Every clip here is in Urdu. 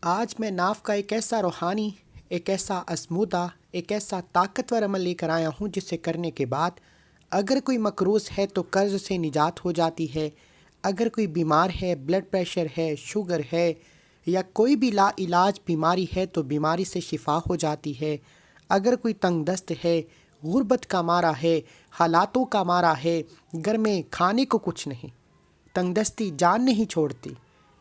آج میں ناف کا ایک ایسا روحانی، ایک ایسا آزمودہ، ایک ایسا طاقتور عمل لے کر آیا ہوں جسے کرنے کے بعد اگر کوئی مقروض ہے تو قرض سے نجات ہو جاتی ہے، اگر کوئی بیمار ہے، بلڈ پریشر ہے، شوگر ہے یا کوئی بھی لا علاج بیماری ہے تو بیماری سے شفا ہو جاتی ہے، اگر کوئی تنگ دست ہے، غربت کا مارا ہے، حالاتوں کا مارا ہے، گھر میں کھانے کو کچھ نہیں، تنگ دستی جان نہیں چھوڑتی،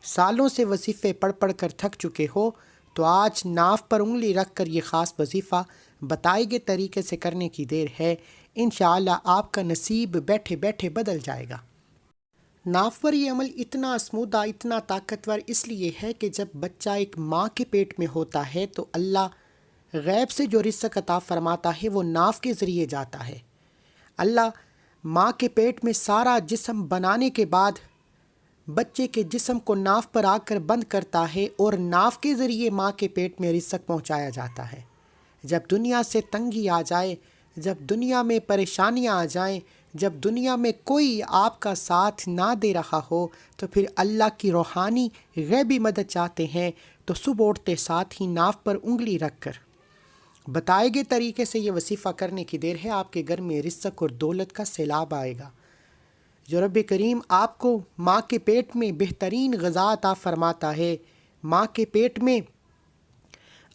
سالوں سے وظیفے پڑھ پڑھ کر تھک چکے ہو تو آج ناف پر انگلی رکھ کر یہ خاص وظیفہ بتائے گئے طریقے سے کرنے کی دیر ہے۔ انشاءاللہ آپ کا نصیب بیٹھے بیٹھے بدل جائے گا۔ ناف پر یہ عمل اتنا اسمودہ، اتنا طاقتور اس لیے ہے کہ جب بچہ ایک ماں کے پیٹ میں ہوتا ہے تو اللہ غیب سے جو رزق عطا فرماتا ہے وہ ناف کے ذریعے جاتا ہے۔ اللہ ماں کے پیٹ میں سارا جسم بنانے کے بعد بچے کے جسم کو ناف پر آ کر بند کرتا ہے اور ناف کے ذریعے ماں کے پیٹ میں رزق پہنچایا جاتا ہے۔ جب دنیا سے تنگی آ جائے، جب دنیا میں پریشانیاں آ جائیں، جب دنیا میں کوئی آپ کا ساتھ نہ دے رہا ہو تو پھر اللہ کی روحانی غیبی مدد چاہتے ہیں تو صبح اٹھتے ساتھ ہی ناف پر انگلی رکھ کر بتائے گئے طریقے سے یہ وظیفہ کرنے کی دیر ہے، آپ کے گھر میں رزق اور دولت کا سیلاب آئے گا۔ جو رب کریم آپ کو ماں کے پیٹ میں بہترین غذا عطا فرماتا ہے، ماں کے پیٹ میں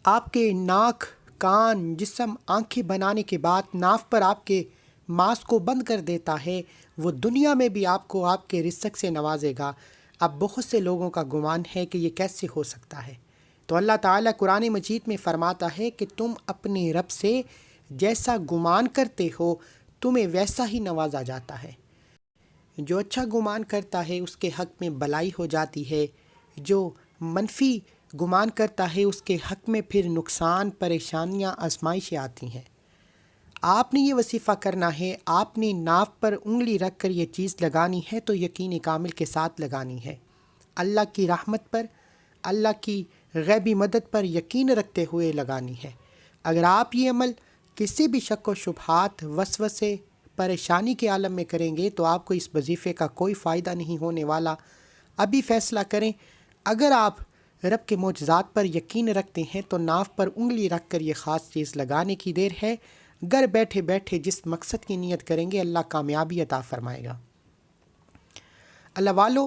آپ کے ناک، کان، جسم، آنکھیں بنانے کے بعد ناف پر آپ کے ماس کو بند کر دیتا ہے، وہ دنیا میں بھی آپ کو آپ کے رزق سے نوازے گا۔ اب بہت سے لوگوں کا گمان ہے کہ یہ کیسے ہو سکتا ہے، تو اللہ تعالیٰ قرآن مجید میں فرماتا ہے کہ تم اپنے رب سے جیسا گمان کرتے ہو تمہیں ویسا ہی نوازا جاتا ہے۔ جو اچھا گمان کرتا ہے اس کے حق میں بلائی ہو جاتی ہے، جو منفی گمان کرتا ہے اس کے حق میں پھر نقصان، پریشانیاں، آزمائشیں آتی ہیں۔ آپ نے یہ وظیفہ کرنا ہے، آپ نے ناف پر انگلی رکھ کر یہ چیز لگانی ہے تو یقین کامل کے ساتھ لگانی ہے، اللہ کی رحمت پر، اللہ کی غیبی مدد پر یقین رکھتے ہوئے لگانی ہے۔ اگر آپ یہ عمل کسی بھی شک و شبہات، وسوسے، پریشانی کے عالم میں کریں گے تو آپ کو اس وظیفے کا کوئی فائدہ نہیں ہونے والا۔ ابھی فیصلہ کریں، اگر آپ رب کے معجزات پر یقین رکھتے ہیں تو ناف پر انگلی رکھ کر یہ خاص چیز لگانے کی دیر ہے۔ گھر بیٹھے بیٹھے جس مقصد کی نیت کریں گے اللہ کامیابی عطا فرمائے گا۔ اللہ والو،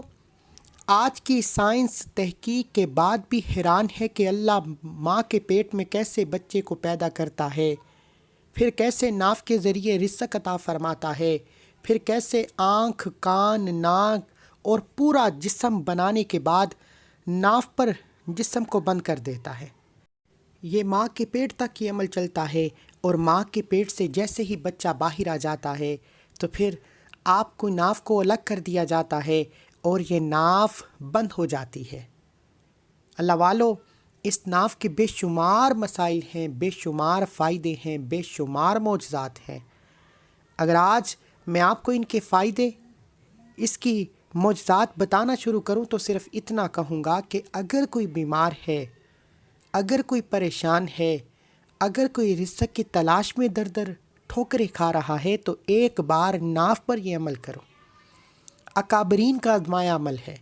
آج کی سائنس تحقیق کے بعد بھی حیران ہے کہ اللہ ماں کے پیٹ میں کیسے بچے کو پیدا کرتا ہے، پھر کیسے ناف کے ذریعے رزق عطا فرماتا ہے، پھر کیسے آنکھ، کان، ناک اور پورا جسم بنانے کے بعد ناف پر جسم کو بند کر دیتا ہے۔ یہ ماں کے پیٹ تک یہ عمل چلتا ہے، اور ماں کے پیٹ سے جیسے ہی بچہ باہر آ جاتا ہے تو پھر آپ کو ناف کو الگ کر دیا جاتا ہے اور یہ ناف بند ہو جاتی ہے۔ اللہ والو، اس ناف کے بے شمار مسائل ہیں، بے شمار فائدے ہیں، بے شمار معجزات ہیں۔ اگر آج میں آپ کو ان کے فائدے، اس کی معجزات بتانا شروع کروں تو صرف اتنا کہوں گا کہ اگر کوئی بیمار ہے، اگر کوئی پریشان ہے، اگر کوئی رزق کی تلاش میں در در ٹھوکریں کھا رہا ہے تو ایک بار ناف پر یہ عمل کرو۔ اکابرین کا آزمایا عمل ہے،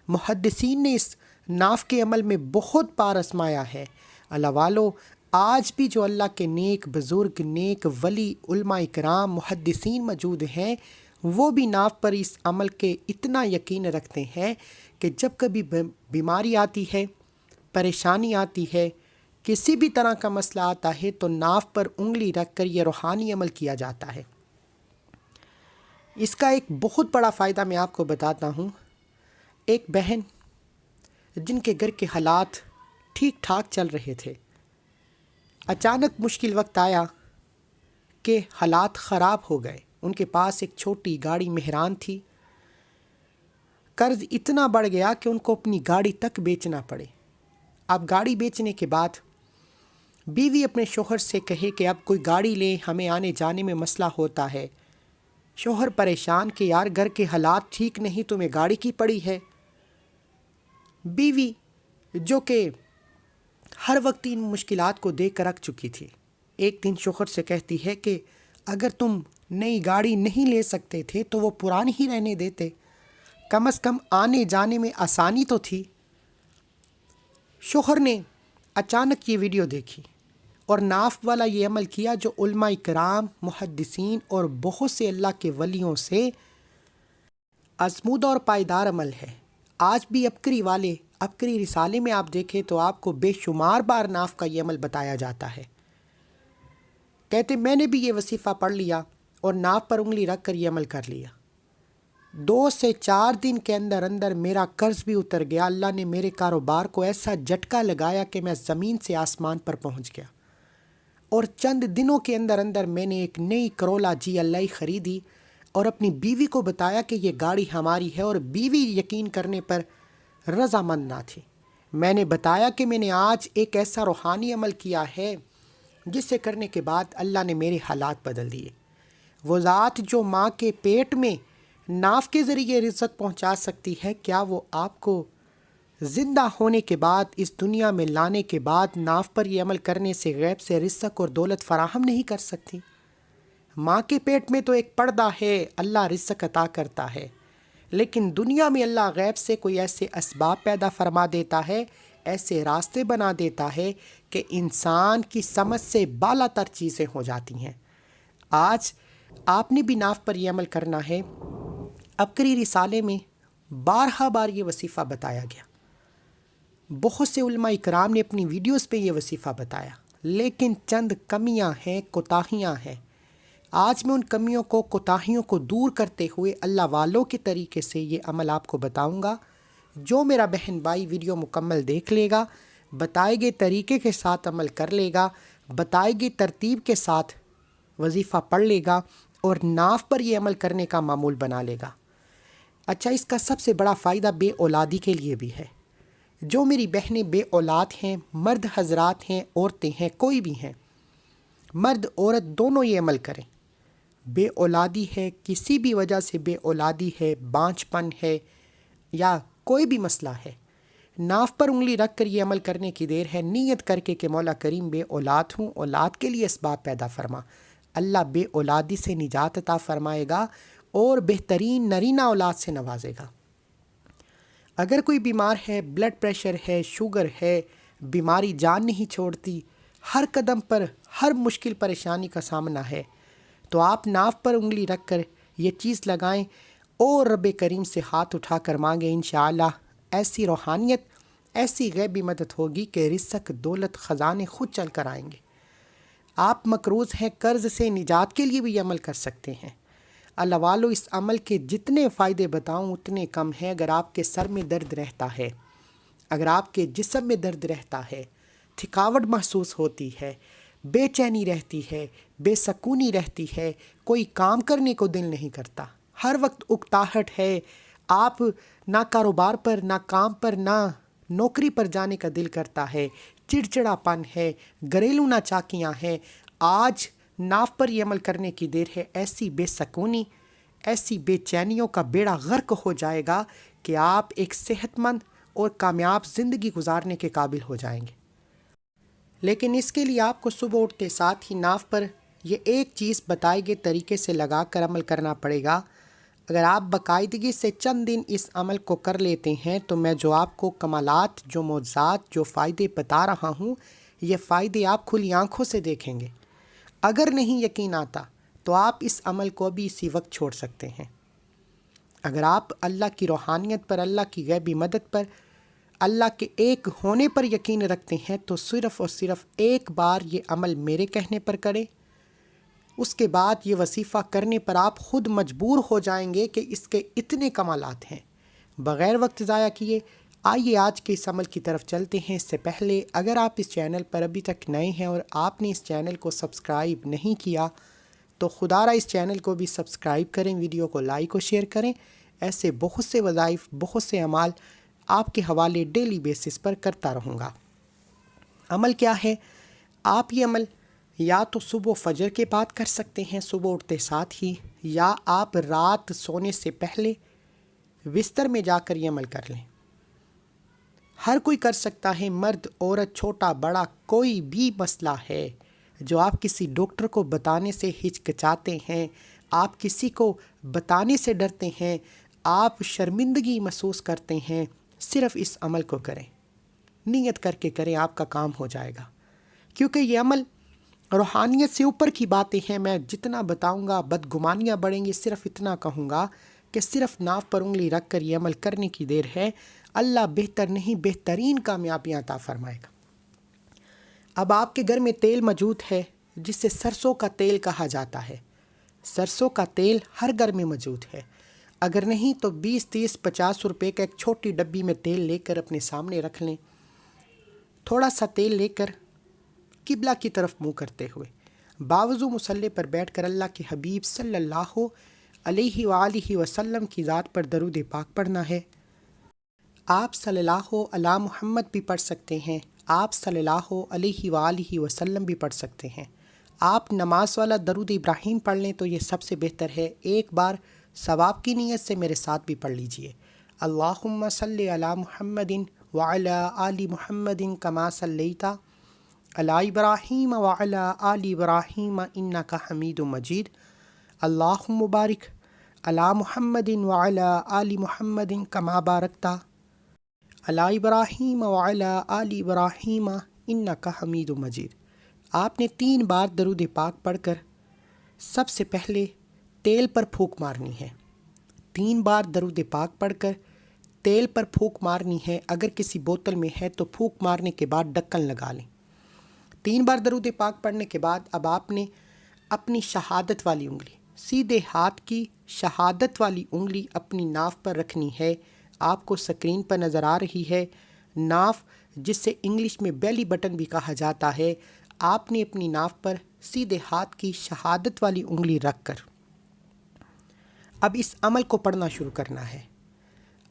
محدثین نے اس ناف کے عمل میں بہت بار آزمایا ہے۔ اللہ والو، آج بھی جو اللہ کے نیک بزرگ، نیک ولی، علماء کرام، محدثین موجود ہیں، وہ بھی ناف پر اس عمل کے اتنا یقین رکھتے ہیں کہ جب کبھی بیماری آتی ہے، پریشانی آتی ہے، کسی بھی طرح کا مسئلہ آتا ہے تو ناف پر انگلی رکھ کر یہ روحانی عمل کیا جاتا ہے۔ اس کا ایک بہت بڑا فائدہ میں آپ کو بتاتا ہوں۔ ایک بہن جن کے گھر کے حالات ٹھیک ٹھاک چل رہے تھے، اچانک مشکل وقت آیا کہ حالات خراب ہو گئے۔ ان کے پاس ایک چھوٹی گاڑی مہران تھی، قرض اتنا بڑھ گیا کہ ان کو اپنی گاڑی تک بیچنا پڑے۔ اب گاڑی بیچنے کے بعد بیوی اپنے شوہر سے کہے کہ اب کوئی گاڑی لے، ہمیں آنے جانے میں مسئلہ ہوتا ہے۔ شوہر پریشان کہ یار گھر کے حالات ٹھیک نہیں، تمہیں گاڑی کی پڑی ہے۔ بیوی جو کہ ہر وقت ان مشکلات کو دیکھ کر رکھ چکی تھی، ایک دن شوہر سے کہتی ہے کہ اگر تم نئی گاڑی نہیں لے سکتے تھے تو وہ پرانی ہی رہنے دیتے، کم از کم آنے جانے میں آسانی تو تھی۔ شوہر نے اچانک یہ ویڈیو دیکھی اور ناف والا یہ عمل کیا جو علماء کرام، محدثین اور بہت سے اللہ کے ولیوں سے آزمودہ اور پائیدار عمل ہے۔ آج بھی عبقری رسالے میں آپ دیکھیں تو آپ کو بے شمار بار ناف کا یہ عمل بتایا جاتا ہے۔ کہتے میں نے بھی یہ وظیفہ پڑھ لیا اور ناف پر انگلی رکھ کر یہ عمل کر لیا، 2 سے 4 دن کے اندر اندر میرا قرض بھی اتر گیا۔ اللہ نے میرے کاروبار کو ایسا جھٹکا لگایا کہ میں زمین سے آسمان پر پہنچ گیا، اور چند دنوں کے اندر اندر میں نے ایک نئی کرولا GLI خریدی اور اپنی بیوی کو بتایا کہ یہ گاڑی ہماری ہے، اور بیوی یقین کرنے پر رضامند نہ تھی۔ میں نے بتایا کہ میں نے آج ایک ایسا روحانی عمل کیا ہے جسے کرنے کے بعد اللہ نے میرے حالات بدل دیے۔ وہ ذات جو ماں کے پیٹ میں ناف کے ذریعے رزق پہنچا سکتی ہے، کیا وہ آپ کو زندہ ہونے کے بعد اس دنیا میں لانے کے بعد ناف پر یہ عمل کرنے سے غیب سے رزق اور دولت فراہم نہیں کر سکتی؟ ماں کے پیٹ میں تو ایک پردہ ہے، اللہ رزق عطا کرتا ہے، لیکن دنیا میں اللہ غیب سے کوئی ایسے اسباب پیدا فرما دیتا ہے، ایسے راستے بنا دیتا ہے کہ انسان کی سمجھ سے بالا تر چیزیں ہو جاتی ہیں۔ آج آپ نے بھی ناف پر یہ عمل کرنا ہے۔ عبقری رسالے میں بارہا بار یہ وظیفہ بتایا گیا، بہت سے علماء کرام نے اپنی ویڈیوز پہ یہ وظیفہ بتایا، لیکن چند کمیاں ہیں، کوتاہیاں ہیں۔ آج میں ان کمیوں کو، کوتاہیوں کو دور کرتے ہوئے اللہ والوں کے طریقے سے یہ عمل آپ کو بتاؤں گا۔ جو میرا بہن بھائی ویڈیو مکمل دیکھ لے گا، بتائے گئے طریقے کے ساتھ عمل کر لے گا، بتائے گئی ترتیب کے ساتھ وظیفہ پڑھ لے گا اور ناف پر یہ عمل کرنے کا معمول بنا لے گا۔ اچھا، اس کا سب سے بڑا فائدہ بے اولادی کے لیے بھی ہے۔ جو میری بہنیں بے اولاد ہیں، مرد حضرات ہیں، عورتیں ہیں، کوئی بھی ہیں، مرد عورت دونوں یہ عمل کریں۔ بے اولادی ہے، کسی بھی وجہ سے بے اولادی ہے، بانجھ پن ہے یا کوئی بھی مسئلہ ہے، ناف پر انگلی رکھ کر یہ عمل کرنے کی دیر ہے۔ نیت کر کے کہ مولا کریم بے اولاد ہوں، اولاد کے لیے اسباب پیدا فرما۔ اللہ بے اولادی سے نجات عطا فرمائے گا اور بہترین نرینہ اولاد سے نوازے گا۔ اگر کوئی بیمار ہے، بلڈ پریشر ہے، شوگر ہے، بیماری جان نہیں چھوڑتی، ہر قدم پر ہر مشکل پریشانی کا سامنا ہے، تو آپ ناف پر انگلی رکھ کر یہ چیز لگائیں اور رب کریم سے ہاتھ اٹھا کر مانگیں۔ انشاءاللہ ایسی روحانیت، ایسی غیبی مدد ہوگی کہ رزق، دولت، خزانے خود چل کر آئیں گے۔ آپ مقروض ہیں، قرض سے نجات کے لیے بھی یہ عمل کر سکتے ہیں۔ اللہ والو، اس عمل کے جتنے فائدے بتاؤں اتنے کم ہیں۔ اگر آپ کے سر میں درد رہتا ہے، اگر آپ کے جسم میں درد رہتا ہے، تھکاوٹ محسوس ہوتی ہے، بے چینی رہتی ہے، بے سکونی رہتی ہے، کوئی کام کرنے کو دل نہیں کرتا، ہر وقت اکتاہٹ ہے، آپ نہ کاروبار پر، نہ کام پر، نہ نوکری پر جانے کا دل کرتا ہے، چڑچڑا پن ہے، گھریلو ناچاکیاں ہیں، آج ناف پر یہ عمل کرنے کی دیر ہے۔ ایسی بے سکونی، ایسی بے چینیوں کا بیڑا غرق ہو جائے گا کہ آپ ایک صحت مند اور کامیاب زندگی گزارنے کے قابل ہو جائیں گے۔ لیکن اس کے لیے آپ کو صبح اٹھتے ساتھ ہی ناف پر یہ ایک چیز بتائے گئے طریقے سے لگا کر عمل کرنا پڑے گا۔ اگر آپ باقاعدگی سے چند دن اس عمل کو کر لیتے ہیں تو میں جو آپ کو کمالات، جو معجزات، جو فائدے بتا رہا ہوں، یہ فائدے آپ کھلی آنکھوں سے دیکھیں گے۔ اگر نہیں یقین آتا تو آپ اس عمل کو بھی اسی وقت چھوڑ سکتے ہیں۔ اگر آپ اللہ کی روحانیت پر، اللہ کی غیبی مدد پر، اللہ کے ایک ہونے پر یقین رکھتے ہیں تو صرف اور صرف ایک بار یہ عمل میرے کہنے پر کریں۔ اس کے بعد یہ وظیفہ کرنے پر آپ خود مجبور ہو جائیں گے کہ اس کے اتنے کمالات ہیں۔ بغیر وقت ضائع کیے آئیے آج کے اس عمل کی طرف چلتے ہیں۔ اس سے پہلے اگر آپ اس چینل پر ابھی تک نئے ہیں اور آپ نے اس چینل کو سبسکرائب نہیں کیا تو خدا را اس چینل کو بھی سبسکرائب کریں، ویڈیو کو لائک اور شیئر کریں۔ ایسے بہت سے وظائف، بہت سے اعمال آپ کے حوالے ڈیلی بیسس پر کرتا رہوں گا۔ عمل کیا ہے؟ آپ یہ عمل یا تو صبح فجر کے بعد کر سکتے ہیں، صبح اٹھتے ساتھ ہی، یا آپ رات سونے سے پہلے بستر میں جا کر یہ عمل کر لیں۔ ہر کوئی کر سکتا ہے، مرد، عورت، چھوٹا بڑا، کوئی بھی مسئلہ ہے جو آپ کسی ڈاکٹر کو بتانے سے ہچکچاتے ہیں، آپ کسی کو بتانے سے ڈرتے ہیں، آپ شرمندگی محسوس کرتے ہیں، صرف اس عمل کو کریں۔ نیت کر کے کریں، آپ کا کام ہو جائے گا، کیونکہ یہ عمل روحانیت سے اوپر کی باتیں ہیں۔ میں جتنا بتاؤں گا بدگمانیاں بڑھیں گی، صرف اتنا کہوں گا کہ صرف ناف پر انگلی رکھ کر یہ عمل کرنے کی دیر ہے، اللہ بہتر نہیں بہترین کامیابیاں عطا فرمائے گا۔ اب آپ کے گھر میں تیل موجود ہے جسے سرسوں کا تیل کہا جاتا ہے۔ سرسوں کا تیل ہر گھر میں موجود ہے، اگر نہیں تو 20 30 50 روپے کا ایک چھوٹی ڈبی میں تیل لے کر اپنے سامنے رکھ لیں۔ تھوڑا سا تیل لے کر قبلہ کی طرف منہ کرتے ہوئے باوضو مصلی پر بیٹھ کر اللہ کے حبیب صلی اللہ علیہ وآلہ وسلم کی ذات پر درود پاک پڑھنا ہے۔ آپ صلی اللہ علی محمد بھی پڑھ سکتے ہیں، آپ صلی اللہ علیہ وآلہ وسلم بھی پڑھ سکتے ہیں۔ آپ نماز والا درود ابراہیم پڑھ لیں تو یہ سب سے بہتر ہے۔ ایک بار ثواب کی نیت سے میرے ساتھ بھی پڑھ لیجئے۔ اللہم صلی علی محمد وعلی آل محمد کما صلیت علی ابراہیم وعلی آل ابراہیم انک حمید مجید۔ اللہم بارک علی محمد وعلی آل محمد کما بارکت علی ابراہیم وعلی آل ابراہیم انک حمید مجید۔ آپ نے 3 بار درود پاک پڑھ کر سب سے پہلے تیل پر پھونک مارنی ہے۔ 3 بار درود پاک پڑھ کر تیل پر پھونک مارنی ہے۔ اگر کسی بوتل میں ہے تو پھونک مارنے کے بعد ڈھکن لگا لیں۔ 3 بار درود پاک پڑھنے کے بعد اب آپ نے اپنی شہادت والی انگلی، سیدھے ہاتھ کی شہادت والی انگلی اپنی ناف پر رکھنی ہے۔ آپ کو سکرین پر نظر آ رہی ہے ناف، جس سے انگلش میں بیلی بٹن بھی کہا جاتا ہے۔ آپ نے اپنی ناف پر سیدھے ہاتھ کی شہادت والی انگلی رکھ کر اب اس عمل کو پڑھنا شروع کرنا ہے۔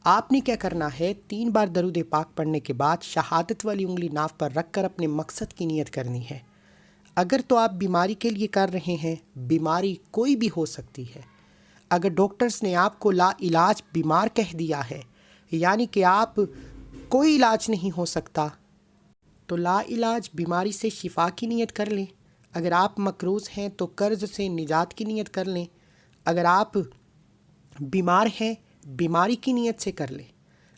آپ نے کیا کرنا ہے، 3 بار درود پاک پڑھنے کے بعد شہادت والی انگلی ناف پر رکھ کر اپنے مقصد کی نیت کرنی ہے۔ اگر تو آپ بیماری کے لیے کر رہے ہیں، بیماری کوئی بھی ہو سکتی ہے۔ اگر ڈاکٹرز نے آپ کو لا علاج بیمار کہہ دیا ہے، یعنی کہ آپ کوئی علاج نہیں ہو سکتا، تو لا علاج بیماری سے شفا کی نیت کر لیں۔ اگر آپ مقروض ہیں تو قرض سے نجات کی نیت کر لیں۔ اگر آپ بیمار ہیں، بیماری کی نیت سے کر لیں۔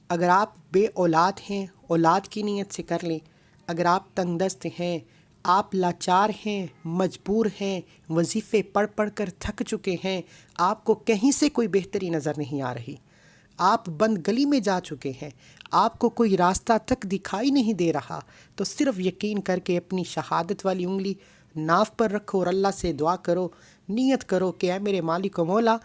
اگر آپ بے اولاد ہیں، اولاد کی نیت سے کر لیں۔ اگر آپ تنگ دست ہیں، آپ لاچار ہیں، مجبور ہیں، وظیفے پڑھ پڑھ کر تھک چکے ہیں، آپ کو کہیں سے کوئی بہتری نظر نہیں آ رہی، آپ بند گلی میں جا چکے ہیں، آپ کو کوئی راستہ تک دکھائی نہیں دے رہا، تو صرف یقین کر کے اپنی شہادت والی انگلی ناف پر رکھو اور اللہ سے دعا کرو، نیت کرو کہ اے میرے مالک و مولا،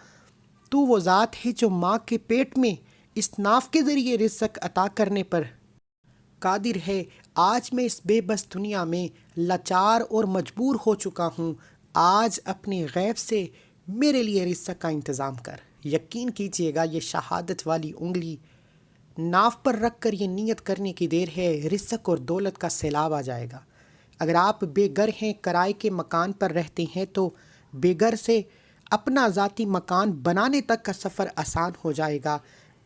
تو وہ ذات ہے جو ماں کے پیٹ میں اس ناف کے ذریعے رزق عطا کرنے پر قادر ہے۔ آج میں اس بے بس دنیا میں لاچار اور مجبور ہو چکا ہوں، آج اپنے غیب سے میرے لیے رزق کا انتظام کر۔ یقین کیجئے گا یہ شہادت والی انگلی ناف پر رکھ کر یہ نیت کرنے کی دیر ہے، رزق اور دولت کا سیلاب آ جائے گا۔ اگر آپ بے گھر ہیں، کرائے کے مکان پر رہتے ہیں، تو بے گھر سے اپنا ذاتی مکان بنانے تک کا سفر آسان ہو جائے گا۔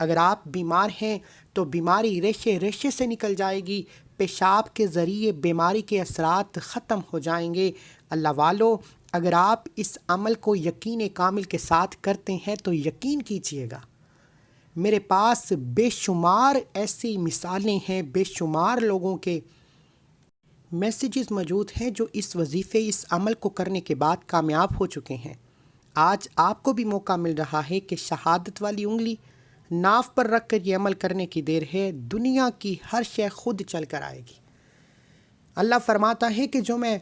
اگر آپ بیمار ہیں تو بیماری ریشے ریشے سے نکل جائے گی، پیشاب کے ذریعے بیماری کے اثرات ختم ہو جائیں گے۔ اللہ والو، اگر آپ اس عمل کو یقین کامل کے ساتھ کرتے ہیں تو یقین کیجئے گا میرے پاس بے شمار ایسی مثالیں ہیں، بے شمار لوگوں کے میسیجز موجود ہیں جو اس وظیفے، اس عمل کو کرنے کے بعد کامیاب ہو چکے ہیں۔ آج آپ کو بھی موقع مل رہا ہے کہ شہادت والی انگلی ناف پر رکھ کر یہ عمل کرنے کی دیر ہے، دنیا کی ہر شے خود چل کر آئے گی۔ اللہ فرماتا ہے کہ جو میں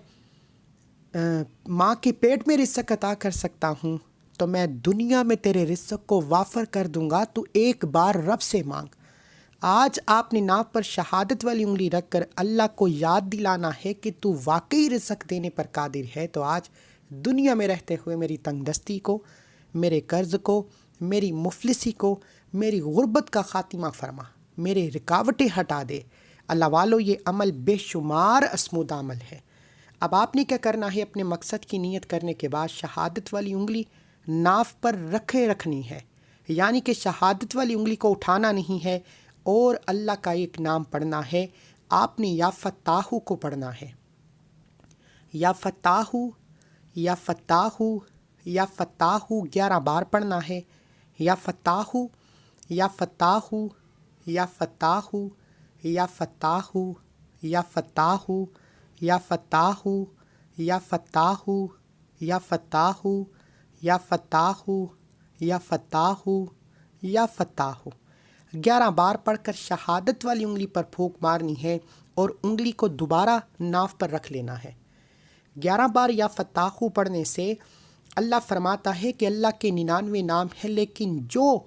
ماں کے پیٹ میں رزق عطا کر سکتا ہوں تو میں دنیا میں تیرے رزق کو وافر کر دوں گا، تو ایک بار رب سے مانگ۔ آج آپ نے ناف پر شہادت والی انگلی رکھ کر اللہ کو یاد دلانا ہے کہ تو واقعی رزق دینے پر قادر ہے، تو آج دنیا میں رہتے ہوئے میری تنگ دستی کو، میرے قرض کو، میری مفلسی کو، میری غربت کا خاتمہ فرما، میرے رکاوٹیں ہٹا دے۔ اللہ والو، یہ عمل بے شمار اسمودہ عمل ہے۔ اب آپ نے کیا کرنا ہے، اپنے مقصد کی نیت کرنے کے بعد شہادت والی انگلی ناف پر رکھنی ہے، یعنی کہ شہادت والی انگلی کو اٹھانا نہیں ہے اور اللہ کا ایک نام پڑھنا ہے۔ آپ نے یا فتاحو کو پڑھنا ہے، یا فتاحو، یا فتاحو، یا فتاحو 11 بار پڑھنا ہے، یا فتاحو، یا فتاحو، یا فتاحو، یا فتاحو یا فتاحو یا فتاحو یا فتاحو یا فتاحو یا فتاحو یا فتاحو یا فتاحو۔ 11 بار پڑھ کر شہادت والی انگلی پر پھونک مارنی ہے اور انگلی کو دوبارہ ناف پر رکھ لینا ہے۔ 11 بار یا فتاحو پڑھنے سے اللہ فرماتا ہے کہ اللہ کے 99 نام ہیں، لیکن جو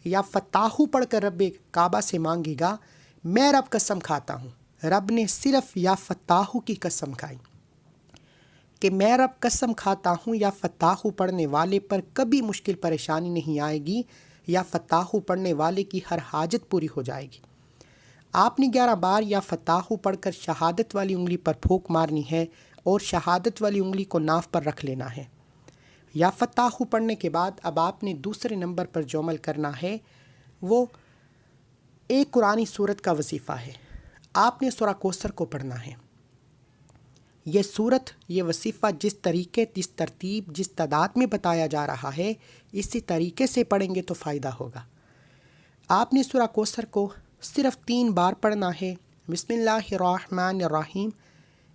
یا فتاحو پڑھ کر رب کعبہ سے مانگے گا، میں رب قسم کھاتا ہوں، رب نے صرف یا فتاحو کی قسم کھائی کہ میں رب قسم کھاتا ہوں یا فتاحو پڑھنے والے پر کبھی مشکل پریشانی نہیں آئے گی، یا فتاحو پڑھنے والے کی ہر حاجت پوری ہو جائے گی۔ آپ نے 11 بار یا فتاحو پڑھ کر شہادت والی انگلی پر پھونک مارنی ہے اور شہادت والی انگلی کو ناف پر رکھ لینا ہے۔ یا فتاحو پڑھنے کے بعد اب آپ نے دوسرے نمبر پر جو عمل کرنا ہے وہ ایک قرآنی سورت کا وظیفہ ہے۔ آپ نے سورہ کوثر کو پڑھنا ہے۔ یہ سورت، یہ وظیفہ جس طریقے، جس ترتیب، جس تعداد میں بتایا جا رہا ہے، اسی طریقے سے پڑھیں گے تو فائدہ ہوگا۔ آپ نے سورہ کوثر کو صرف 3 بار پڑھنا ہے۔ بسم اللہ الرحمن الرحیم،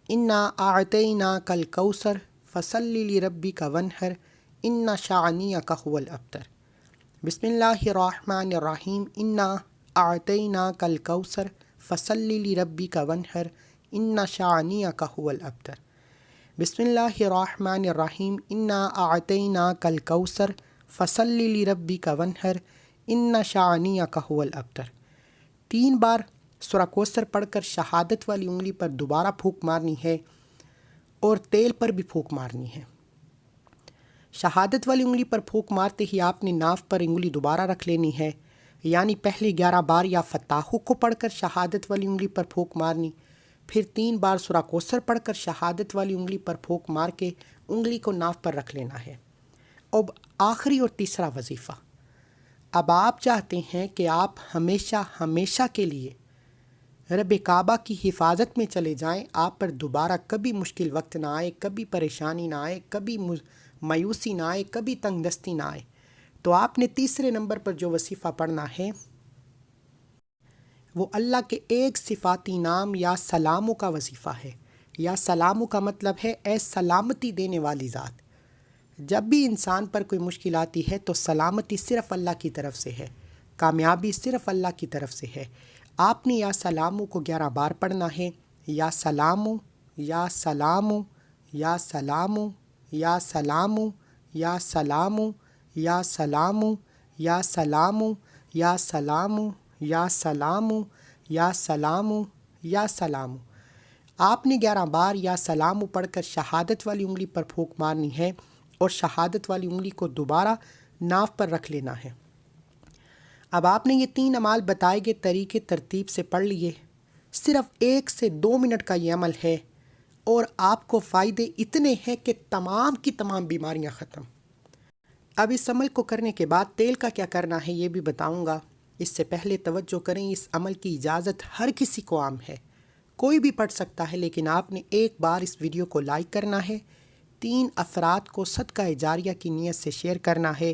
انا اعطیناک الکوثر فصلی لربک وانحر ان شانئک هو الابتر۔ بسم اللہ الرحمن الرحیم، انا اعطیناک الکوثر فصلی لربک وانحر ان شانئک هو الابتر۔ بسم اللہ الرحمن الرحیم، انا اعطیناک الکوثر فصلی لربک وانحر ان شانئک هو الابتر۔ 3 بار سورہ کوثر پڑھ کر شہادت والی انگلی پر دوبارہ پھونک مارنی ہے اور تیل پر بھی پھونک مارنی ہے۔ شہادت والی انگلی پر پھونک مارتے ہی آپ نے ناف پر انگلی دوبارہ رکھ لینی ہے، یعنی پہلے 11 بار یا فتاحو کو پڑھ کر شہادت والی انگلی پر پھونک مارنی، پھر 3 بار سورہ کوثر پڑھ کر شہادت والی انگلی پر پھونک مار کے انگلی کو ناف پر رکھ لینا ہے۔ اب آخری اور تیسرا وظیفہ، اب آپ چاہتے ہیں کہ آپ ہمیشہ ہمیشہ کے لیے رب کعبہ کی حفاظت میں چلے جائیں، آپ پر دوبارہ کبھی مشکل وقت نہ آئے، کبھی پریشانی نہ آئے، کبھی مایوسی نہ آئے، کبھی تنگ دستی نہ آئے، تو آپ نے تیسرے نمبر پر جو وظیفہ پڑھنا ہے وہ اللہ کے ایک صفاتی نام یا سلاموں کا وظیفہ ہے۔ یا سلاموں کا مطلب ہے اے سلامتی دینے والی ذات۔ جب بھی انسان پر کوئی مشکل آتی ہے تو سلامتی صرف اللہ کی طرف سے ہے، کامیابی صرف اللہ کی طرف سے ہے۔ آپ نے یا سلاموں کو 11 بار پڑھنا ہے۔ یا سلاموں، یا سلاموں، یا سلاموں، یا سلاموں، یا سلاموں، یا سلاموں، یا سلاموں، یا سلاموں، یا سلاموں، یا سلاموں، یا سلاموں۔ آپ نے 11 بار یا سلاموں پڑھ کر شہادت والی انگلی پر پھونک مارنی ہے اور شہادت والی انگلی کو دوبارہ ناف پر رکھ لینا ہے۔ اب آپ نے یہ 3 اعمال بتائے گئے طریقے ترتیب سے پڑھ لیے۔ صرف 1 سے 2 منٹ کا یہ عمل ہے اور آپ کو فائدے اتنے ہیں کہ تمام کی تمام بیماریاں ختم۔ اب اس عمل کو کرنے کے بعد تیل کا کیا کرنا ہے یہ بھی بتاؤں گا۔ اس سے پہلے توجہ کریں، اس عمل کی اجازت ہر کسی کو عام ہے، کوئی بھی پڑھ سکتا ہے، لیکن آپ نے ایک بار اس ویڈیو کو لائک کرنا ہے، 3 افراد کو صدقہ جاریہ کی نیت سے شیئر کرنا ہے۔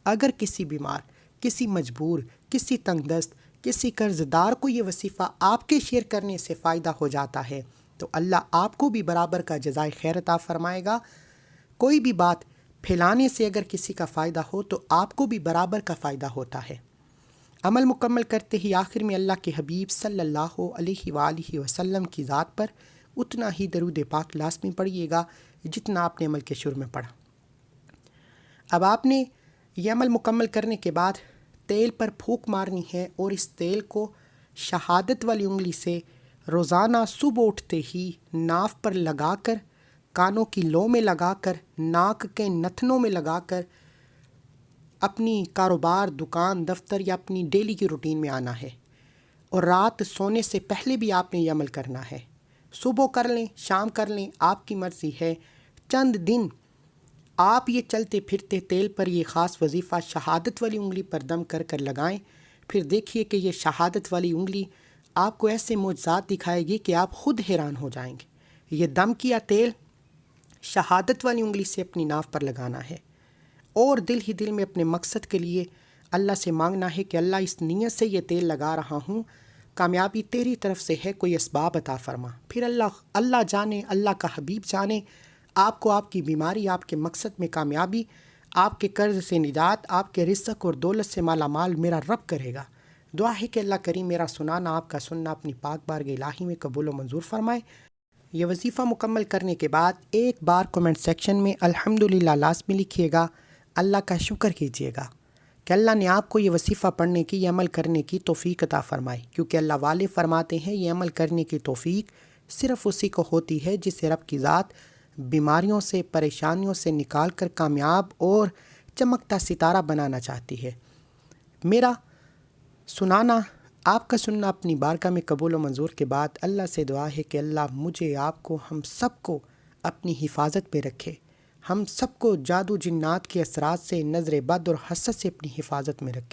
اگر کسی بیمار، کسی مجبور، کسی تنگ دست، کسی قرض دار کو یہ وظیفہ آپ کے شیئر کرنے سے فائدہ ہو جاتا ہے تو اللہ آپ کو بھی برابر کا جزائے خیر عطا فرمائے گا۔ کوئی بھی بات پھیلانے سے اگر کسی کا فائدہ ہو تو آپ کو بھی برابر کا فائدہ ہوتا ہے۔ عمل مکمل کرتے ہی آخر میں اللہ کے حبیب صلی اللہ علیہ وآلہ وسلم کی ذات پر اتنا ہی درود پاک لازمی پڑھیے گا جتنا آپ نے عمل کے شروع میں پڑھا۔ اب آپ نے یہ عمل مکمل کرنے کے بعد تیل پر پھونک مارنی ہے اور اس تیل کو شہادت والی انگلی سے روزانہ صبح اٹھتے ہی ناف پر لگا کر، کانوں کی لو میں لگا کر، ناک کے نتنوں میں لگا کر اپنی کاروبار، دکان، دفتر یا اپنی ڈیلی کی روٹین میں آنا ہے۔ اور رات سونے سے پہلے بھی آپ نے یہ عمل کرنا ہے۔ صبح کر لیں، شام کر لیں، آپ کی مرضی ہے۔ چند دن آپ یہ چلتے پھرتے تیل پر یہ خاص وظیفہ شہادت والی انگلی پر دم کر کر لگائیں، پھر دیکھیے کہ یہ شہادت والی انگلی آپ کو ایسے معجزات دکھائے گی کہ آپ خود حیران ہو جائیں گے۔ یہ دم کیا تیل شہادت والی انگلی سے اپنی ناف پر لگانا ہے اور دل ہی دل میں اپنے مقصد کے لیے اللہ سے مانگنا ہے کہ اللہ اس نیت سے یہ تیل لگا رہا ہوں کامیابی تیری طرف سے ہے، کوئی اسباب عطا فرما۔ پھر اللہ جانے، اللہ کا حبیب جانے آپ کو آپ کی بیماری، آپ کے مقصد میں کامیابی، آپ کے قرض سے نجات، آپ کے رزق اور دولت سے مالا مال میرا رب کرے گا۔ دعا ہے کہ اللہ کریم میرا سنانا، آپ کا سننا اپنی پاک بارگاہ الہی میں قبول و منظور فرمائے۔ یہ وظیفہ مکمل کرنے کے بعد ایک بار کمنٹ سیکشن میں الحمدللہ لازمی لکھیے گا، اللہ کا شکر کیجیے گا کہ اللہ نے آپ کو یہ وظیفہ پڑھنے کی، یہ عمل کرنے کی توفیق عطا فرمائی، کیونکہ اللہ والے فرماتے ہیں یہ عمل کرنے کی توفیق صرف اسی کو ہوتی ہے جسے رب کی ذات بیماریوں سے، پریشانیوں سے نکال کر کامیاب اور چمکتا ستارہ بنانا چاہتی ہے۔ میرا سنانا، آپ کا سننا اپنی بارگاہ میں قبول و منظور کے بعد اللہ سے دعا ہے کہ اللہ مجھے، آپ کو، ہم سب کو اپنی حفاظت میں رکھے، ہم سب کو جادو جنات کے اثرات سے، نظر بد اور حسد سے اپنی حفاظت میں رکھے۔